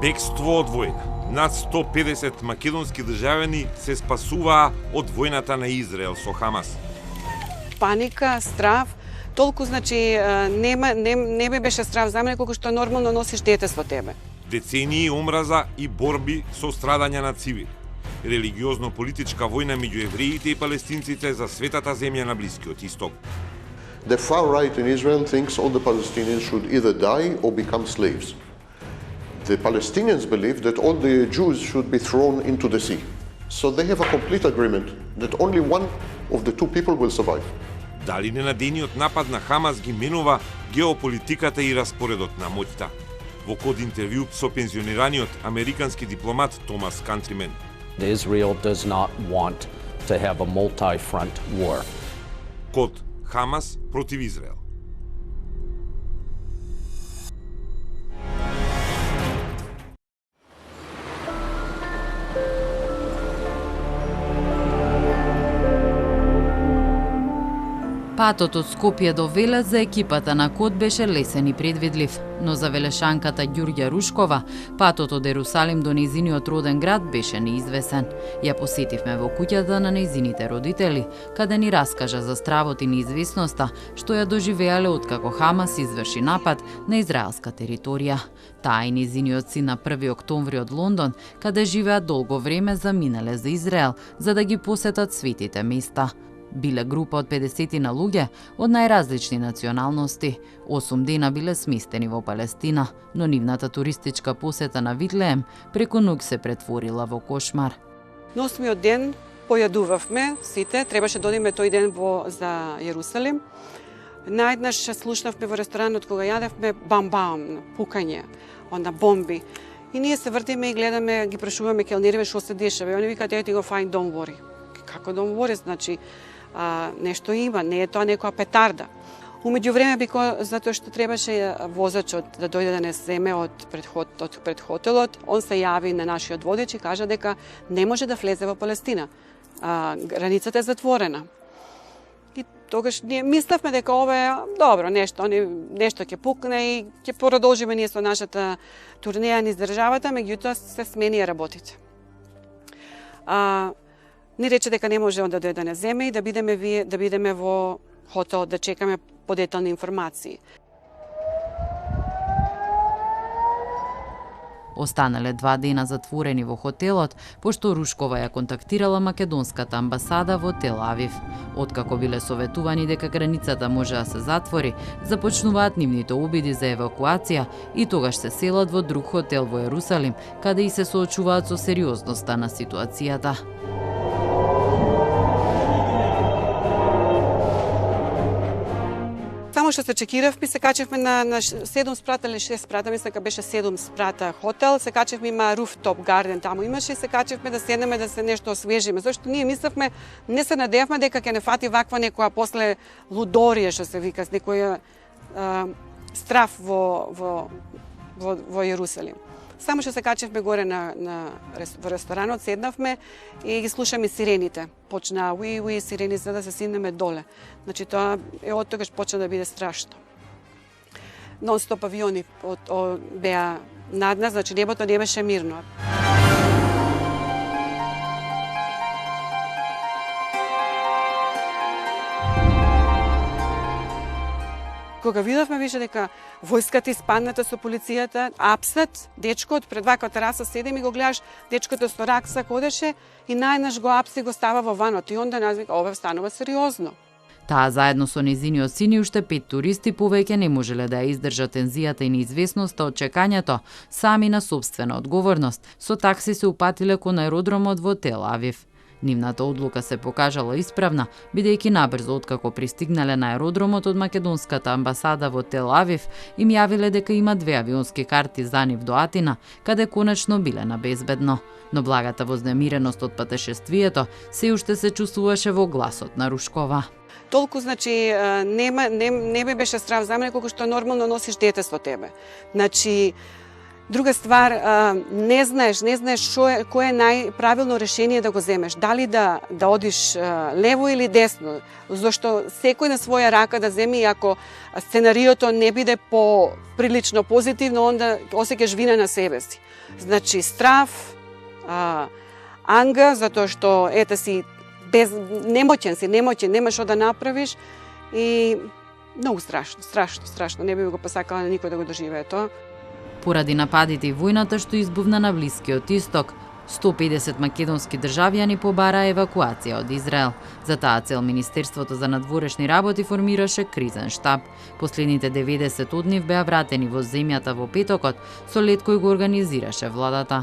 Бегство од војна. Над 150 македонски државјани се спасуваа од војната на Израел со ХАМАS. Паника, страв, толку значи не би беше страв за мене колку што нормално носиш дете со тебе. Децении омраза и борби со страдања на цивили. Религиозно-политичка војна меѓу евреите и палестинците за светата земја на Блискиот Исток. The far right in Israel thinks all the Palestinians should either die or become slaves. The Palestinians believe that all the Jews should be thrown into the sea. So they have a complete agreement that only one of the two people will survive. Дали ненадениот напад на ХАМАС ги менува геополитиката и распоредот на моќта? Во KOD интервју со пензионираниот американски дипломат Томас Кантримен. Israel does not want to have a multi-front war. KOD ХАМАС против Израел. Патот од Скопје до Велес за екипата на KOD беше лесен и предвидлив, но за велешанката Ѓурѓа Рушкова, патот од Ерусалим до нејзиниот роден град беше неизвесен. Ја посетивме во куќата на нејзините родители, каде ни раскажа за стравот и неизвестноста што ја доживеале откако ХАМАС изврши напад на израелска територија. Таа и нејзиниот син на 1 октомври од Лондон, каде живеат долго време, заминале за Израел за да ги посетат светите места. Биле група од 50 на луѓе од најразлични националности. 8 дена биле сместени во Палестина, но нивната туристичка посета на Витлеем преку ноќ се претворила во кошмар. На 8-миот ден појадувавме сите, требаше да одиме тој ден за Јерусалим. Најднаш слушнавме во ресторанот кога јадевме бам-бам, пукање, онда бомби. И ние се вртиме и гледаме, ги прашуваме келнериве што се дешава. И они викаат, ети го fine, don't worry. Како don't worry, значи нешто има, не е тоа некоја петарда. Умеѓу време затоа што требаше возачот да дојде да не земе од пред хотелот, он се јави на нашиот водеч и кажа дека не може да влезе во Палестина. Границата е затворена. И тогаш ние мислевме дека ова е добро, нешто ќе пукне и ќе продолжиме ние со нашата турнеја низ државата, меѓутоа се смени работите. Ни рече дека не може да дојде на земе и да бидеме во хотел да чекаме подетални информации. Останале 2 дена затворени во хотелот, пошто Рушкова ја контактирала македонската амбасада во Тел Авив. Откако биле советувани дека границата може да се затвори, започнуваат нивните обиди за евакуација и тогаш се селат во друг хотел во Ерусалим, каде и се соочуваат со сериозноста на ситуацијата. Само што се чекиравме, се качевме на 7 спрата или 6 спрата, мисля дека беше 7 спрата хотел, се качевме, има rooftop garden таму имаше и се качевме да седнеме да се нешто освежиме, зашто ние мислевме, не се надевавме дека ќе не фати ваква некоја после лудорија што се вика, некоја страв во Јерусалим. Само што се качевме горе во ресторанот, седнавме и ги слушаме сирените. Почна уи сирени за да се синеме доле. Значи тоа од тогаш почна да биде страшно. Нон-стоп авиони беа над нас, значи небото не беше мирно. Кога видовме више дека војската испадната со полицијата, апсат, дечкот пред ваква тераса седем и го гледаш, дечкото со раксак одеше и најнаш го апси го става во ванот и онда нас вика, ова станува сериозно. Таа заедно со нејзиниот син и уште 5 туристи повеќе не можеле да ја издржат тензијата и неизвестноста од чекањето, сами на собствена одговорност, со такси се упатиле кон аеродромот во Тел Авив. Нивната одлука се покажала исправна, бидејќи набрзо откако пристигнале на аеродромот од македонската амбасада во Тел Авив, им јавиле дека има 2 авионски карти за нив до Атина, каде конечно биле на безбедно. Но благата вознемиреност од патешествието се уште се чувствуваше во гласот на Рушкова. Толку, значи, не би беше страв за мене колку што нормално носиш дете со тебе. Значи, Друга ствар, не знаеш кое е најправилно решение да го земеш. Дали да одиш лево или десно, зашто секој на своја рака да земи, и ако сценариото не биде прилично позитивно, онда осеќаш вина на себе си. Значи, страв, анга, затоа што си немоќен, немаш што да направиш, и многу страшно. Не би го посакала на никој да го доживее тоа. Поради нападите и војната што избувна на Блискиот Исток, 150 македонски државјани побара евакуација од Израел. За таа цел Министерството за надворешни работи формираше кризен штаб. Последните 90 од нив беа вратени во земјата во петокот со лет кој го организираше владата.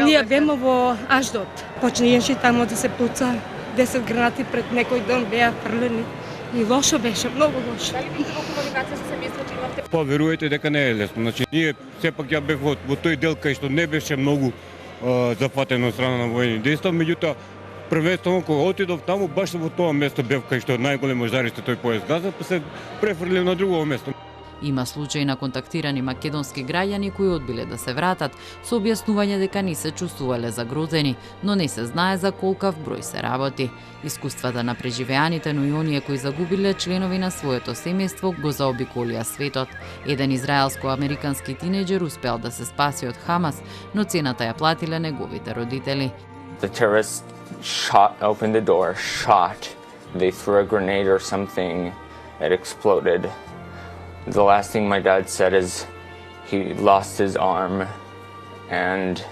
Ние беме во Аждот. Почнеше тамо да се пуца. 10 гранати пред некој дом беа фрлени. И лошо беше, многу лошо. Дали ви во комуникација со семејството имавте? Поверувате дека не е лесно. Значи, ние сепак ја бев во тој дел кај што не беше многу зафатено од страна на војни дејства, меѓутоа првенствено кога отидов таму, баш во тоа место бев кај што најголемо жариште тој појас газа, па се префрлив на друго место. Има случаи на контактирани македонски граѓани кои одбиле да се вратат со објаснување дека не се чувствувале загрозени, но не се знае за колкав број се работи. Искуствата на преживеаните, но и оние кои загубиле членови на своето семејство го заобиколија светот. Еден израелско-американски тинеџер успел да се спаси од Хамас, но цената ја платиле неговите родители. The terrorists opened the door, shot. They threw a grenade or something. It exploded. The last thing my dad said is he lost his arm, and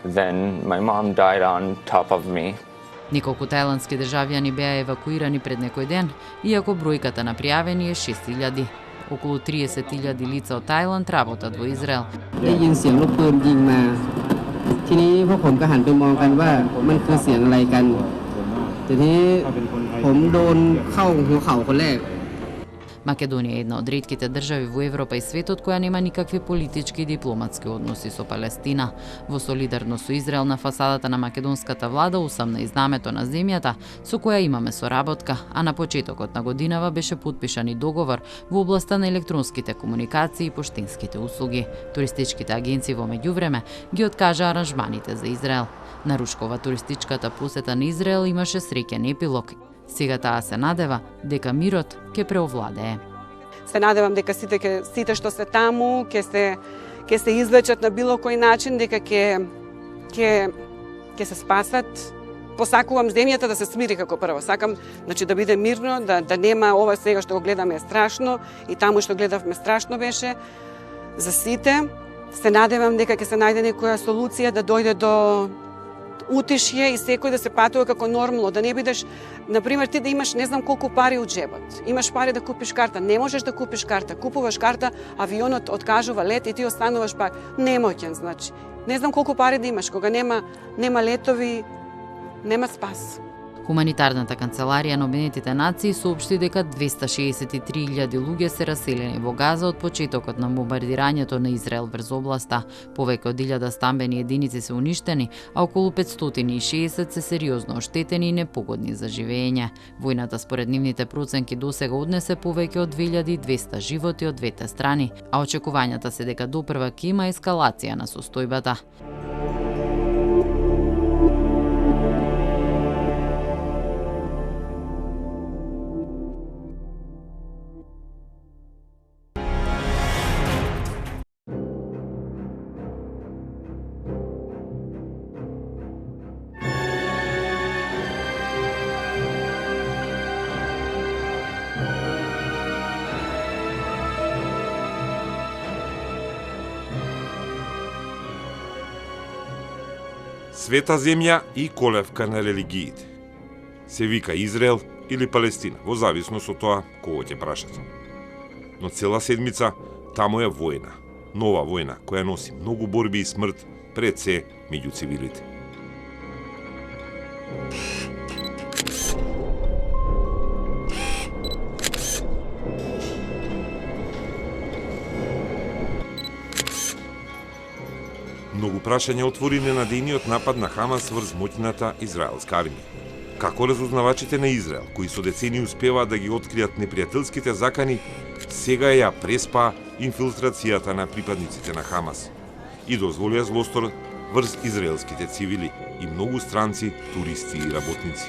then my mom died on top of me. Неколку тајландски државјани беа евакуирани пред некој ден, иако бројката на пријавени е 6.000. Околу 30.000 лица од Тајланд работат во Израел. ได้ยินเสียงลูกปืนยิงมา ทีนี้พวกผมก็หันไปมองกันว่ามันคือเสียงอะไรกัน ทีนี้ผมโดนเข้าหัวเข่าคนแรก Македонија е една од ретките држави во Европа и светот која нема никакви политички и дипломатски односи со Палестина. Во солидарност со Израел на фасадата на македонската влада усамна и знамето на земјата со која имаме соработка, а на почетокот на годинава беше потпишан и договор во областа на електронските комуникации и поштенските услуги. Туристичките агенции во меѓувреме ги откажа аранжманите за Израел. На Рушкова туристичката посета на Израел имаше среќен епилог. Сега таа се надева дека мирот ќе преовладее. Се надевам дека сите што се таму ќе се извлечат на било кој начин, дека ќе се спасат. Посакувам земјата да се смири како прво. Сакам, значи, да биде мирно, да нема ова сега што го гледаме е страшно и таму што гледавме страшно беше за сите. Се надевам дека ќе се најде некоја солуција да дојде до утешје и секој да се патува како нормално, да не бидеш, например, ти да имаш не знам колку пари од джебот. Имаш пари да купиш карта, не можеш да купиш карта, купуваш карта, авионот откажува лет и ти остануваш пак немоќен, значи. Не знам колку пари да имаш, кога нема летови, нема спас. Хуманитарната канцеларија на Обединетите нации соопшти дека 263.000 луѓе се раселени во Газа од почетокот на бомбардирањето на Израел врз областа. Повеќе од 1000 стамбени единици се уништени, а околу 560 се сериозно оштетени и непогодни за живење. Војната според нивните проценки досега однесе повеќе од 2200 животи од двете страни, а очекувањата се дека допрва ќе има ескалација на состојбата. Света земја и колевка на религиите. Се вика Израел или Палестина, во зависност од тоа кого ќе прашате. Но цела седмица таму е војна, нова војна, која носи многу борби и смрт пред се меѓу цивилите. прашање отвори ненадејниот напад на Хамас врз моќната израелска армија. Како разузнавачите на Израел, кои со децени успеваат да ги откријат непријателските закани, сега ја преспаа инфилтрацијата на припадниците на Хамас и дозволија злостор врз израелските цивили и многу странци, туристи и работници.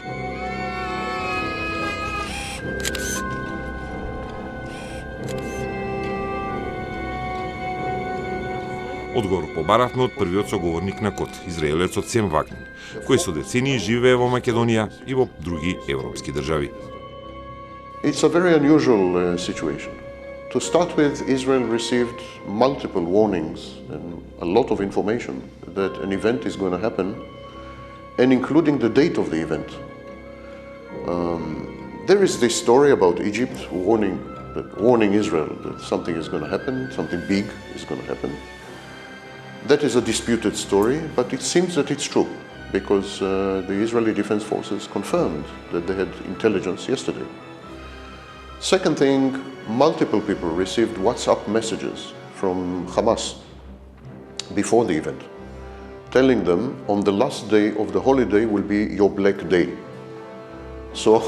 Одговор побаравме од првиот соговорник на КОД, израелецот Сем Вагнен, кој со децении живее во Македонија и во други европски држави. It's a very unusual situation. To start with, Israel received multiple warnings and a lot of information that an event is going to happen, and including the date of the event. There is this story about Egypt warning Israel that something is going to happen, something big is going to happen. That is a disputed story, but it seems that it's true, because the Israeli Defense Forces confirmed that they had intelligence yesterday. Second thing, multiple people received WhatsApp messages from Hamas before the event, telling them on the last day of the holiday will be your black day. So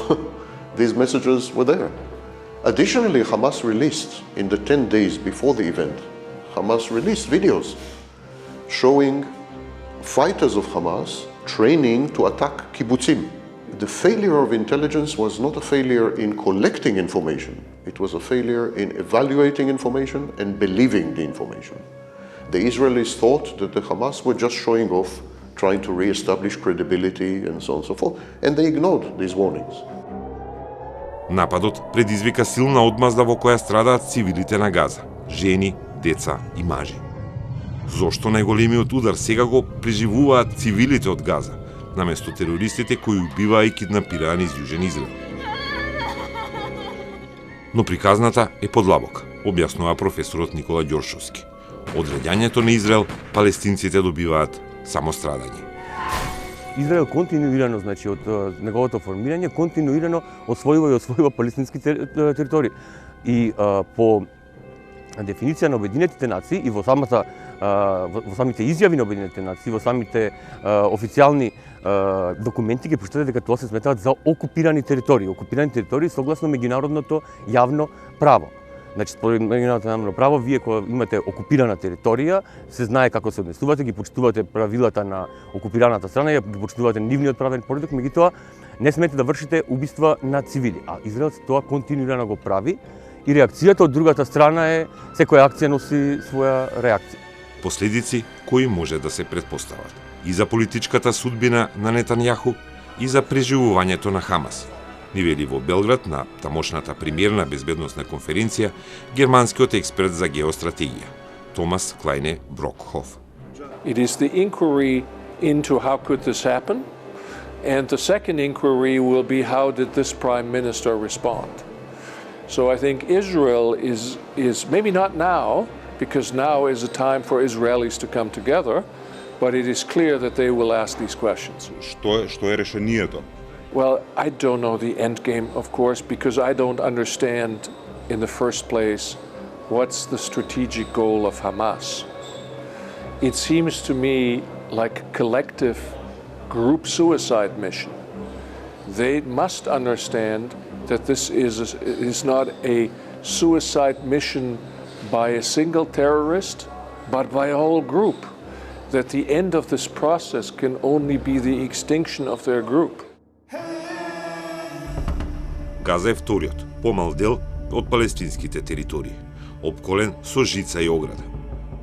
these messages were there. Additionally, Hamas released, in the 10 days before the event, Hamas released videos showing fighters of Hamas training to attack kibbutzim. The failure of intelligence was not a failure in collecting information. It was a failure in evaluating information and believing the information. The Israelis thought that the Hamas were just showing off, trying to re-establish credibility and so on and so forth, and they ignored these warnings. Нападот предизвика силна одмазда во која страдаат цивилите на Газа, жени, деца и мажи. Зошто најголемиот удар сега го преживуваат цивилите од Газа, наместо терористите кои убиваа и киднапираат низ Јужен Израел? Но приказната е подлабока, објаснува професорот Никола Ѓоршовски. Од раѓањето на Израел, палестинците добиваат само страдање. Израел континуирано, значи од неговото формирање, континуирано освојува палестински територии. И по дефиниција на Обединетите нации и во самите изјави на Обединетите нации, во самите официјални документи ги прочитате дека тоа се сметаат за окупирани територии. Окупирани територии согласно меѓународното јавно право. Значи, според меѓународното јавно право, вие кога имате окупирана територија, се знае како се однесувате, ги почитувате правилата на окупираната страна, ги почитувате нивниот правен поредок, меѓутоа не смете да вршите убиства на цивили. А Израел тоа континуирано го прави и реакцијата од другата страна е секоја акција носи своја реакција. Последици кои може да се претпостават и за политичката судбина на Нетањаху и за преживувањето на Хамас, ни вели во Белград на тамошната премиерна безбедносна конференција германскиот експерт за геостратегија Томас Клайне Брокхоф. It is the inquiry into how could this happen, and the second inquiry will be how did this prime minister respond. So I think Israel is maybe not now, because now is a time for Israelis to come together, but it is clear that they will ask these questions. Што е решението? Well, I don't know the end game, of course, because I don't understand in the first place what's the strategic goal of Hamas. It seems to me like a collective group suicide mission. They must understand that this is not a suicide mission by a single terrorist, but by a whole group. That the end of this process can only be the extinction of their group. Газа е вториот, помал дел од палестинските територии, опколен со жица и ограда.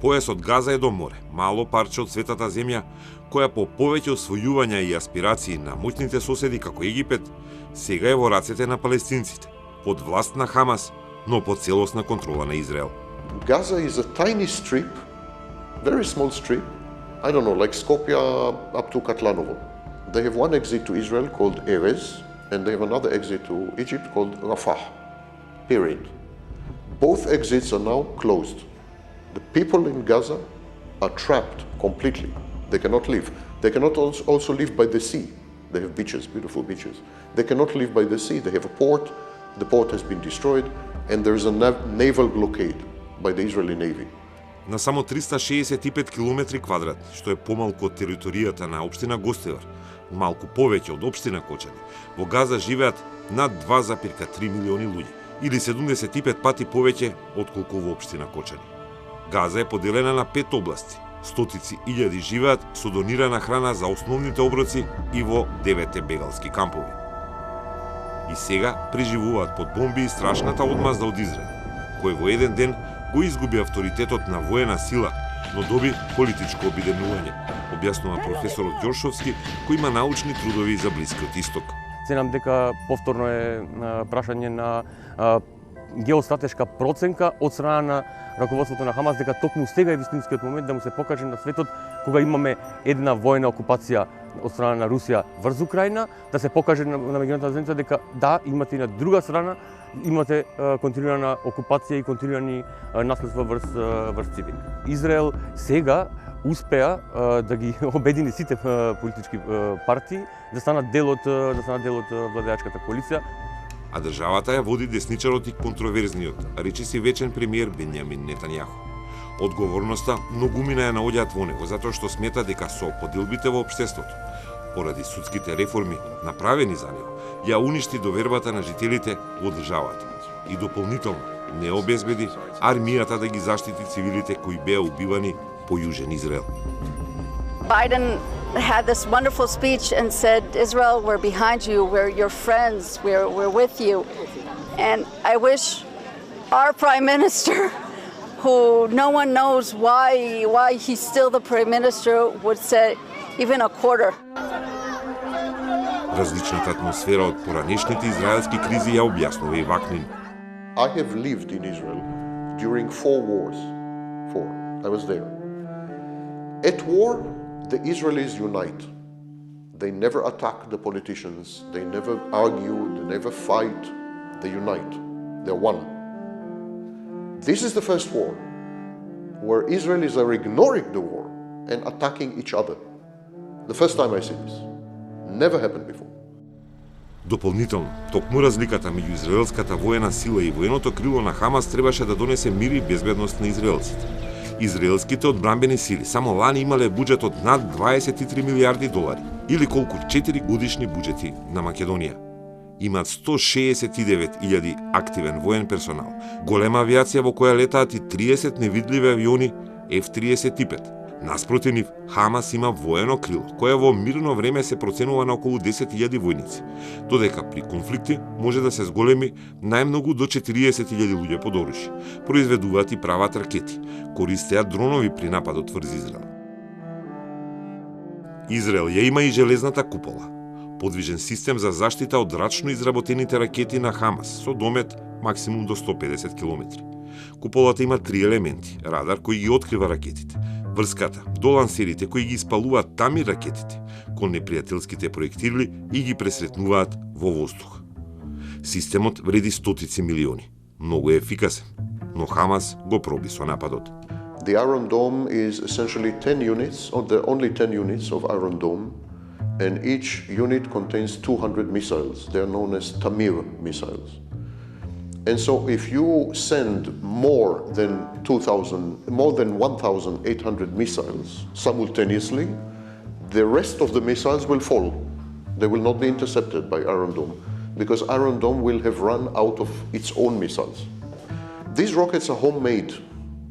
Појасот Газа е до море, мало парче од светата земја, која по повеќе освојувања и аспирации на моćните соседи како Египет, сега е во рацете на палестинците, под власт на Хамас, но под целосна контрола на Израел. Gaza is a tiny strip, very small strip, I don't know, like Skopje up to Katlanovo. They have one exit to Israel called Erez, and they have another exit to Egypt called Rafah, period. Both exits are now closed. The people in Gaza are trapped completely. They cannot leave. They cannot also live by the sea. They have beaches, beautiful beaches. They cannot live by the sea. They have a port. The port has been destroyed, and there is a naval blockade by the Israeli Navy. на само 365 км квадратни, што е помалку од територијата на општина Гостивар, малку повеќе од општина Кочани. Во Газа живеат над 2,3 милиони луѓе, или 75 пати повеќе отколку во општина Кочани. Газа е поделена на 5 области. Стотици илјади живеат со донирана храна за основните оброци и во 9 бегалски кампови. И сега преживуваат под бомби и страшната одмазда од Израел, кој во еден ден го изгуби авторитетот на воена сила, но доби политичко обиденување, објаснува професорот Ѓоршовски, кој има научни трудови за Блискиот Исток. Ценам дека повторно е прашање на геостратешка проценка од страна на раководството на ХАМАС, дека токму сега е вистинскиот момент да му се покаже на светот, кога имаме една војна окупација од страна на Русија врз Украина, да се покаже на меѓународната заедница дека да, имате и на друга страна, имате континуирана окупација и континуирани наследства врз цивили. Израел сега успеа да ги обедини сите политички партии да станат дел од владеачката коалиција. А државата ја води десничарот и контроверзниот, речиси вечен премиер Бенјамин Нетањаху. Одговорноста многумина ја наоѓаат во него, затоа што смета дека со поделбите во општеството, поради судските реформи направени за него, ја уништи довербата на жителите во државата и дополнително не обезбеди армијата да ги заштити цивилите кои беа убивани по Јужен Израел. Biden had this wonderful speech and said, Israel, we're behind you, we're your friends, we're with you. And I wish our prime minister, who no one knows why he's still the prime minister, would say even a quarter. Различната атмосфера од поранешните израелски кризи ја објаснува и Вакнин. I have lived in Israel during 4 wars. 4. I was there. At war, the Israelis unite. They never attack the politicians, they never argue, they never fight, they unite. They're one. This is the first war where Israelis are ignoring the war and attacking each other. The first time I see this. Never happened before. Дополнително, токму разликата меѓу израелската воена сила и военото крило на ХАМАС требаше да донесе мир и безбедност на израелците. Израелските одбранбени сили само лани имале буџет од над 23 милиарди долари, или колку 4 годишни буџети на Македонија. Имаат 169.000 активен воен персонал, голема авиација во која летаат и 30 невидливи авиони F-35. Наспротив нив, ХАМАС има воено крило, кое во мирно време се проценува на околу 10.000 војници, додека при конфликти може да се зголеми најмногу до 40.000 луѓе под оружје. Произведуваат и прават ракети, користеат дронови при нападот врз Израел. Израел ја има и железната купола, подвижен систем за заштита од рачно изработените ракети на ХАМАС со домет максимум до 150 км. Куполата има 3 елементи: радар кој ги открива ракетите, врската до лансерите кои ги испалуваат тами ракетите кон непријателските проектили и ги пресретнуваат во воздух. Системот вреди стотици милиони. Многу е ефикасен, но ХАМАС го проби со нападот. The Iron Dome is essentially 10 units, or the only 10 units of Iron Dome, and each unit contains 200 missiles. They are known as Tamir missiles. And so if you send more than 1,800 missiles simultaneously, the rest of the missiles will fall. They will not be intercepted by Iron Dome, because Iron Dome will have run out of its own missiles. These rockets are homemade.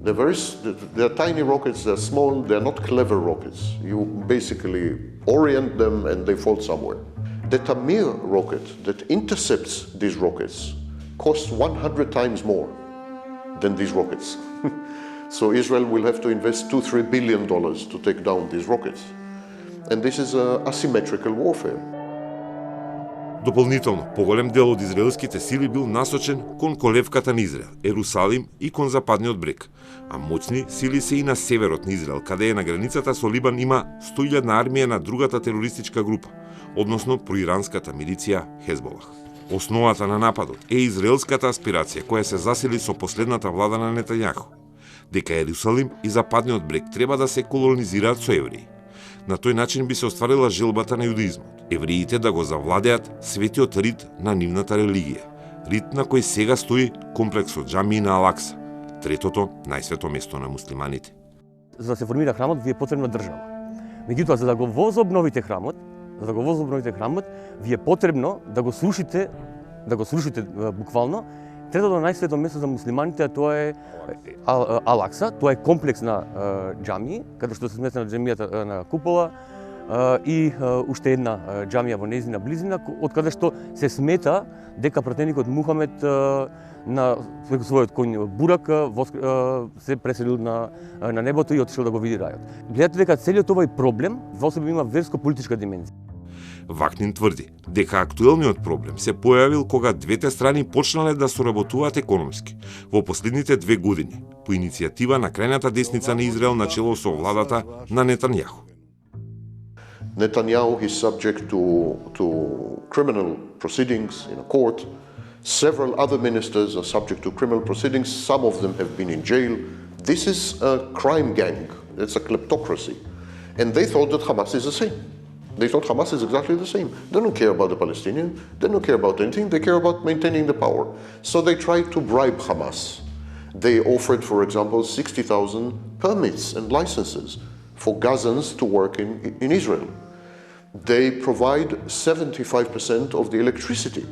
They're tiny rockets, they're small, they're not clever rockets. You basically orient them and they fall somewhere. The Tamir rocket that intercepts these rockets costs 100 times more than these rockets. So Israel will have to invest $2-3 billion to take down these rockets. And this is asymmetrical warfare. Дополнително, поголем дел од израелските сили бил насочен кон колевката на Израел, Ерусалим и кон западниот брег, а моćни сили се и на северот на Израел, каде е на границата со Либан има 100.000 армија на другата терористичка група, односно проиранската милиција Хезболах. Основата на нападот е израелската аспирација која се засили со последната влада на Нетањаху, дека Ерусалим и западниот брег треба да се колонизираат со евреи. На тој начин би се остварила желбата на јудеизмот, евреите да го завладеат светиот рит на нивната религија, рит на кој сега стои комплексот џамии на Алакса, третото најсвето место на муслиманите. За да се формира храмот, ви е потребна држава. Меѓутоа, за да го возобновите храмот, ви е потребно да го слушате буквално. Третото најсвето место за муслиманите, тоа е Ал-Акса, тоа е комплекс на џамии, каде што се смесена џамијата на купола и уште една џамија во нејзина близина, од каде што се смета дека пратеникот Мухамед на својот коњ Бурак се преселил на небото и отишел да го види рајот. Гледате дека целиот овој проблем во себе има верско-политичка димензија. Вакнин тврди дека актуелниот проблем се појавил кога двете страни почнале да соработуваат економски во последните 2 години по иницијатива на крајната десница на Израел начело со владата на Нетањаху. Netanyahu is subject to criminal proceedings in a court. Several other ministers are subject to criminal proceedings. Some of them have been in jail. This is a crime gang. It's a kleptocracy. And they thought that Hamas is the same. They thought Hamas is exactly the same. They don't care about the Palestinians. They don't care about anything. They care about maintaining the power. So they tried to bribe Hamas. They offered, for example, 60,000 permits and licenses for Gazans to work in Israel. They provide 75% of the electricity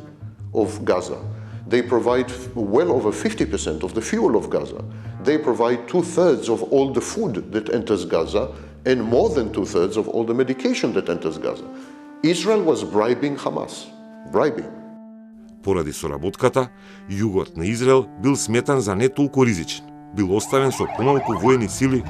of Gaza. They provide well over 50% of the fuel of Gaza. They provide 2/3 of all the food that enters Gaza and more than 2/3 of all the medication that enters Gaza. Israel was bribing Hamas. Bribing. Поради соработката, југот на Израел бил сметан за не толку ризичен. Бил оставен со помалку воени сили,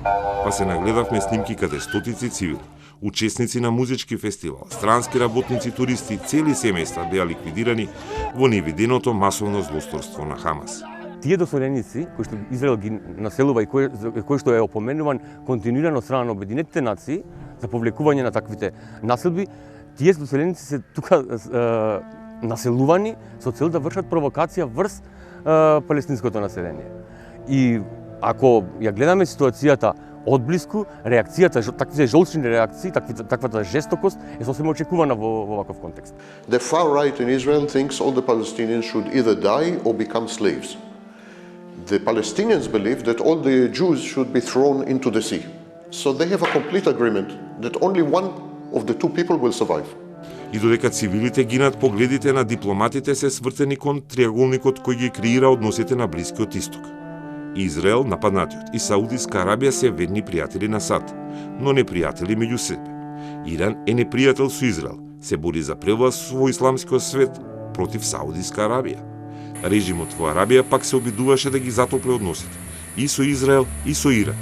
па се нагледавме снимки каде стотици цивили, учесници на музички фестивал, странски работници, туристи, цели семејства беа ликвидирани во невиденото масовно злосторство на Хамас. Тие доселеници кои што Израел ги населува и кои што е опоменуван континуирано од страна на Обединетите нации за повлекување на таквите населби, тие доселеници се тука населувани со цел да вршат провокација врз палестинското население. И ако ја гледаме ситуацијата одблиску, реакцијата, таквите жолчни реакции, таквата жестокост е сосема очекувана во ваков контекст. The far right in Israel thinks all the Palestinians should either die or become slaves. The Palestinians believe that all the Jews should be thrown into the sea. So they have a complete agreement that only one of the two people will survive. И додека цивилите гинат, погледите на дипломатите се свртени кон триаголникот кој ги креира односите на Блискиот Исток. Израел, нападнатиот и Саудиска Арабија се верни пријатели на САД, но непријатели меѓу себе. Иран е непријател со Израел, се бори за превласт во исламскиот свет против Саудиска Арабија. Режимот во Арабија пак се обидуваше да ги затопли односите и со Израел и со Иран,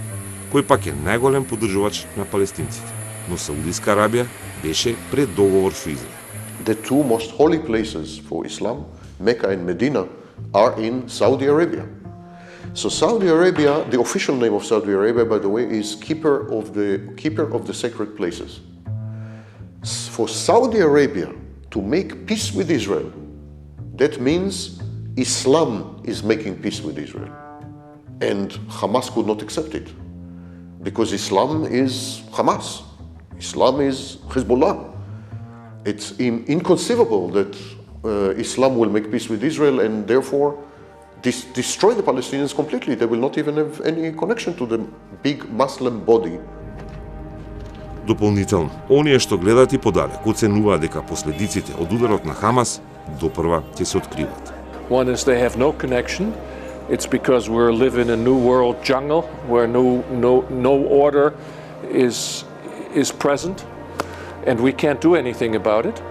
кој пак е најголем поддржувач на палестинците. Но Саудиска Арабија беше пред договор со Израел. The two most holy places for Islam, Mecca and Medina, are in Saudi Arabia. So Saudi Arabia, the official name of Saudi Arabia, by the way, is keeper of the sacred places. For Saudi Arabia to make peace with Israel, that means Islam is making peace with Israel. And Hamas could not accept it. Because Islam is Hamas. Islam is Hezbollah. It's inconceivable that Islam will make peace with Israel and therefore destroy the Palestinians completely. They will not even have any connection to the big Muslim body. Дополнително, оние што гледат и подалеку оценуваат дека последиците од ударот на Хамас допрва ќе се откриват. One is they have no connection. It's because we're living in a new world jungle where no order is present and we can't do anything about it.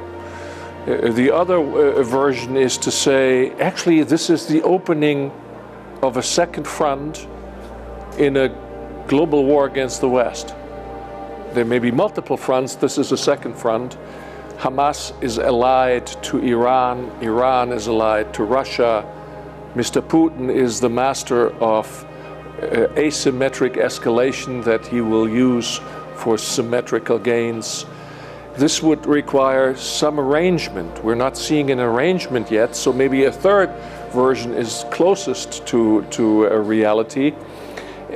The other version is to say, actually, this is the opening of a second front in a global war against the West. There may be multiple fronts. This is a second front. Hamas is allied to Iran. Iran is allied to Russia. Mr. Putin is the master of asymmetric escalation that he will use for symmetrical gains. This would require some arrangement. We're not seeing an arrangement yet, so maybe a third version is closest to a reality,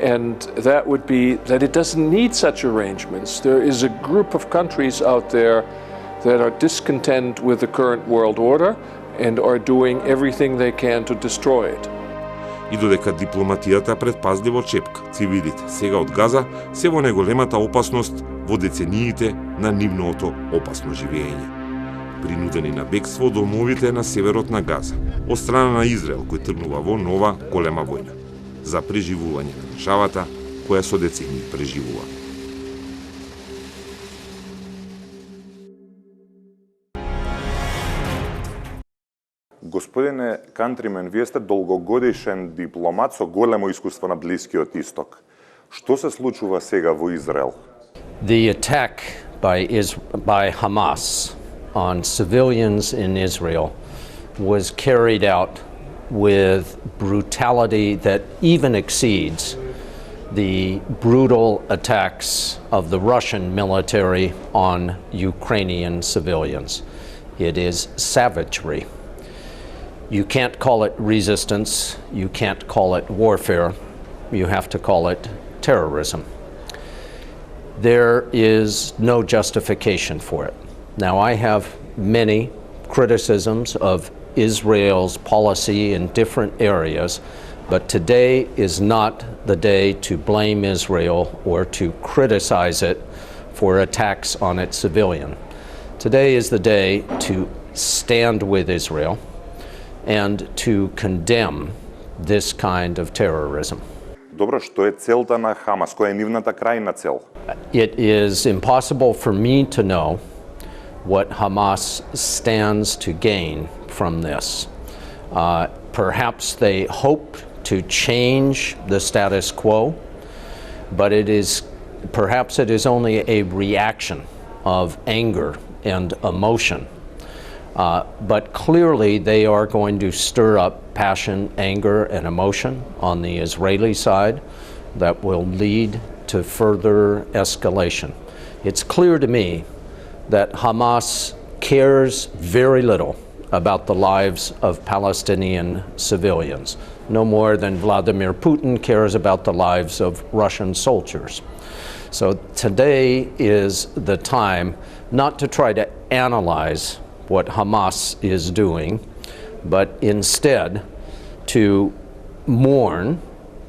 and that would be that it doesn't need such arrangements. There is a group of countries out there that are discontent with the current world order and are doing everything they can to destroy it. И додека дипломатијата предпазливо чепка цивилите сега од Газа, се во неголемата опасност во децениите на нивното опасно живење. Принудени на бегство од домовите на северот на Газа, од страна на Израел кој тргнува во нова голема војна за преживување на државата која со децении преживува. Господине Кантримен, вие сте долгогодишен дипломат со големо искуство на Блискиот Исток. Што се случува сега во Израел? The attack by Hamas on civilians in Israel was carried out with brutality that even exceeds the brutal attacks of the Russian military on Ukrainian civilians. It is savagery. You can't call it resistance, you can't call it warfare, you have to call it terrorism. There is no justification for it. Now, I have many criticisms of Israel's policy in different areas, but today is not the day to blame Israel or to criticize it for attacks on its civilian. Today is the day to stand with Israel and to condemn this kind of terrorism. Добро, што е целта на Хамас? Која е нивната крајна цел? It is impossible for me to know what Hamas stands to gain from this. Perhaps they hope to change the status quo, but perhaps it is only a reaction of anger and emotion. But clearly they are going to stir up passion, anger, and emotion on the Israeli side that will lead to further escalation. It's clear to me that Hamas cares very little about the lives of Palestinian civilians, no more than Vladimir Putin cares about the lives of Russian soldiers. So today is the time not to try to analyze what Hamas is doing, but instead to mourn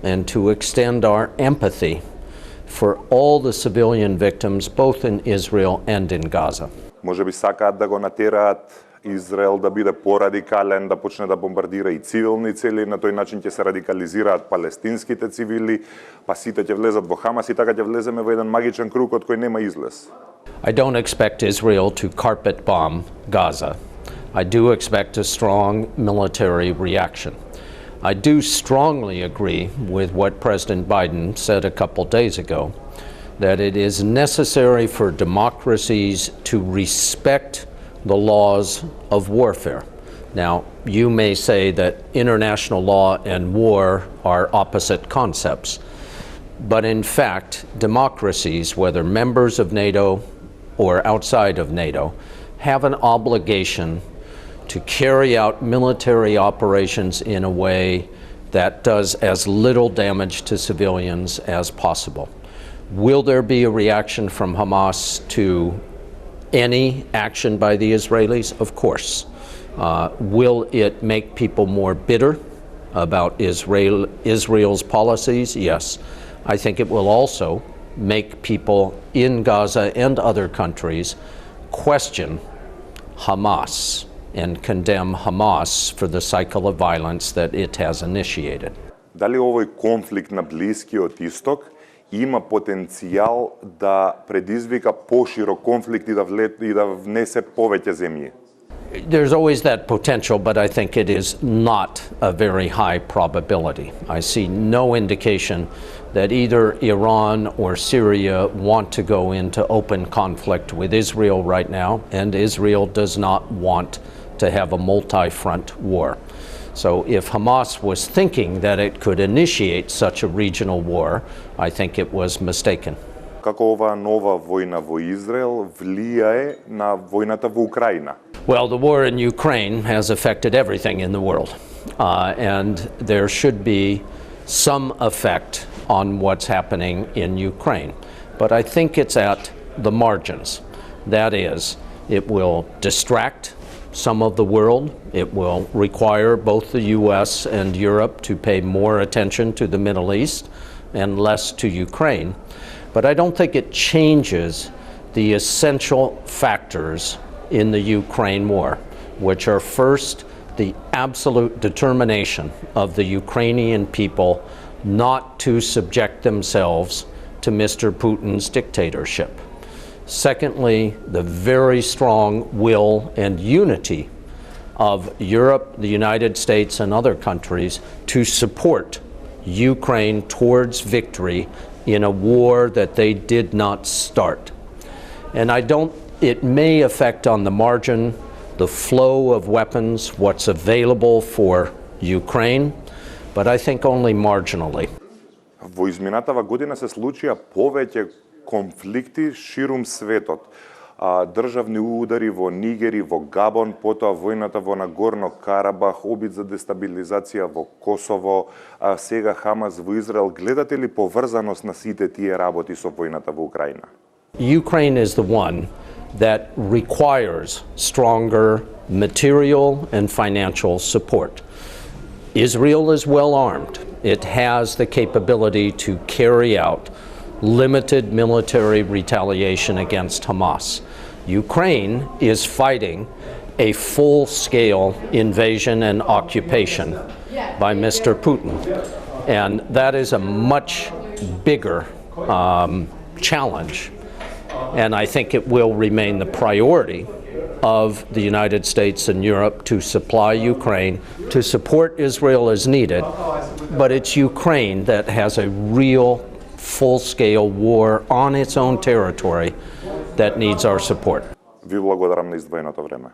and to extend our empathy for all the civilian victims, both in Israel and in Gaza. Може би сакаат да го натераат Израел да биде порадикален, да почне да бомбардира и цивилни цели, на тој начин ќе се радикализираат палестинските цивили, па сите ќе влезат во Хамас и така ќе влеземе во еден магичен круг од кој нема излез. I don't expect Israel to carpet bomb Gaza. I do expect a strong military reaction. I do strongly agree with what President Biden said a couple days ago, that it is necessary for democracies to respect the laws of warfare. Now, you may say that international law and war are opposite concepts, but in fact, democracies, whether members of NATO or outside of NATO, have an obligation to carry out military operations in a way that does as little damage to civilians as possible. Will there be a reaction from Hamas to any action by the Israelis? Of course. Will it make people more bitter about Israel's policies? Yes. I think it will also make people in Gaza and other countries question Hamas and condemn Hamas for the cycle of violence that it has initiated. Дали овој конфликт на Блискиот Исток има потенцијал да предизвика поширок конфликт и да внесе повеќе земји? There's always that potential, but I think it is not a very high probability. I see no indication that either Iran or Syria want to go into open conflict with Israel right now, and Israel does not want to have a multi-front war. So if Hamas was thinking that it could initiate such a regional war, I think it was mistaken. Како оваа нова војна во Израел влијае на војната во Украина? Well, the war in Ukraine has affected everything in the world, and there should be some effect on what's happening in Ukraine. But I think it's at the margins. That is, it will distract some of the world. It will require both the US and Europe to pay more attention to the Middle East and less to Ukraine. But I don't think it changes the essential factors in the Ukraine war, which are first, the absolute determination of the Ukrainian people not to subject themselves to Mr. Putin's dictatorship. Secondly, the very strong will and unity of Europe, the United States, and other countries to support Ukraine towards victory in a war that they did not start. And it may affect on the margin the flow of weapons, what's available for Ukraine, but I think only marginally. Во изминатава година се случија повеќе конфликти ширум светот. Државни удари во Нигери, во Габон, потоа војната во Нагорно Карабах, обид за дестабилизација во Косово, сега Хамас во Израел. Гледате ли поврзаност на сите тие работи со војната во Украина? Ukraine is the one that requires stronger material and financial support. Israel is well armed. It has the capability to carry out limited military retaliation against Hamas. Ukraine is fighting a full-scale invasion and occupation by Mr. Putin. And that is a much bigger challenge. And I think it will remain the priority of the United States and Europe to supply Ukraine, to support Israel as needed, but it's Ukraine that has a real full-scale war on its own territory that needs our support. Ви благодарам на издвоеното време.